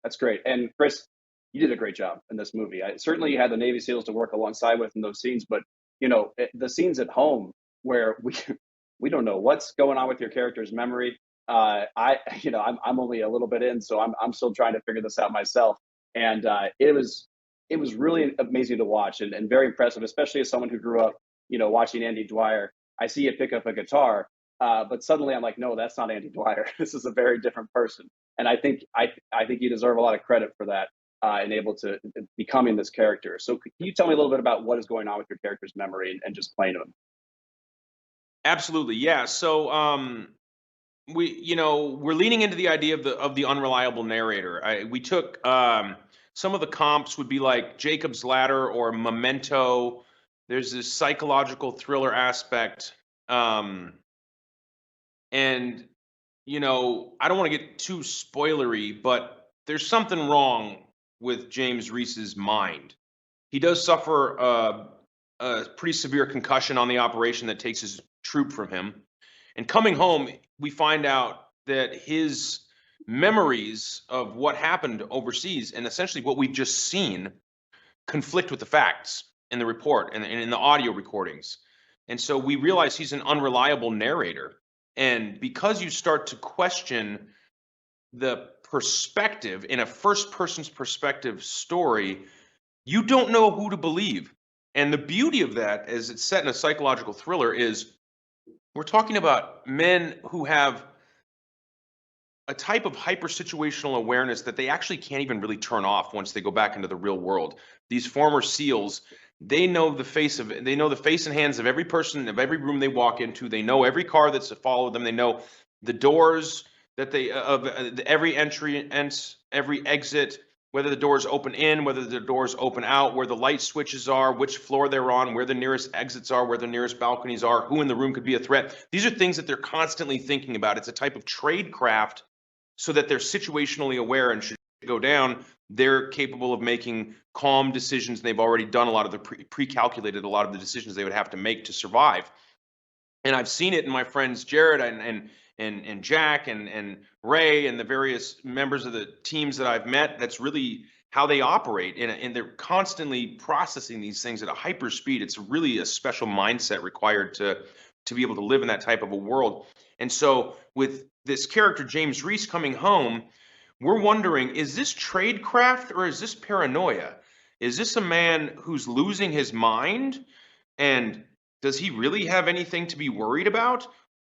That's great. And Chris, you did a great job in this movie. Certainly, you had the Navy SEALs to work alongside with in those scenes, but the scenes at home where we don't know what's going on with your character's memory. I'm only a little bit in, so I'm still trying to figure this out myself. And it was really amazing to watch and very impressive, especially as someone who grew up, watching Andy Dwyer. I see you pick up a guitar, but suddenly I'm like, no, that's not Andy Dwyer. This is a very different person. And I think you deserve a lot of credit for that, and able to becoming this character. So can you tell me a little bit about what is going on with your character's memory and just playing him? Absolutely, yeah. So we're leaning into the idea of the unreliable narrator. We took some of the comps would be like Jacob's Ladder or Memento. There's this psychological thriller aspect, and I don't want to get too spoilery, but there's something wrong with James Reese's mind. He does suffer a pretty severe concussion on the operation that takes his troop from him. And coming home, we find out that his memories of what happened overseas and essentially what we've just seen conflict with the facts in the report and in the audio recordings. And so we realize he's an unreliable narrator. And because you start to question the perspective in a first person's perspective story, you don't know who to believe. And the beauty of that, as it's set in a psychological thriller, is we're talking about men who have a type of hyper situational awareness that they actually can't even really turn off once they go back into the real world. These former SEALs, they know the face and hands of every person, of every room they walk into. They know every car that's followed them. They know the doors that they of every entry and every exit, whether the doors open in, whether the doors open out, where the light switches are, which floor they're on, where the nearest exits are, where the nearest balconies are, who in the room could be a threat. These are things that they're constantly thinking about. It's a type of trade craft so that they're situationally aware, and should it go down, they're capable of making calm decisions. They've already done a lot of the pre-calculated a lot of the decisions they would have to make to survive. And I've seen it in my friends Jared and Jack and Ray and the various members of the teams that I've met. That's really how they operate, and they're constantly processing these things at a hyper speed. It's really a special mindset required to be able to live in that type of a world. And so with this character James Reece coming home, we're wondering, is this tradecraft or is this paranoia? Is this a man who's losing his mind? And does he really have anything to be worried about?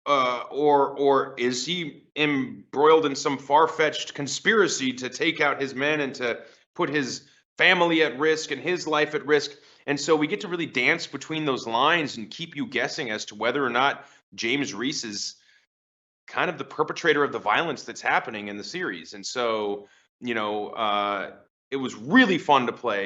Or is he embroiled in some far-fetched conspiracy to take out his men and to put his family at risk and his life at risk? And so we get to really dance between those lines and keep you guessing as to whether or not James Reece is kind of the perpetrator of the violence that's happening in the series. And so, it was really fun to play.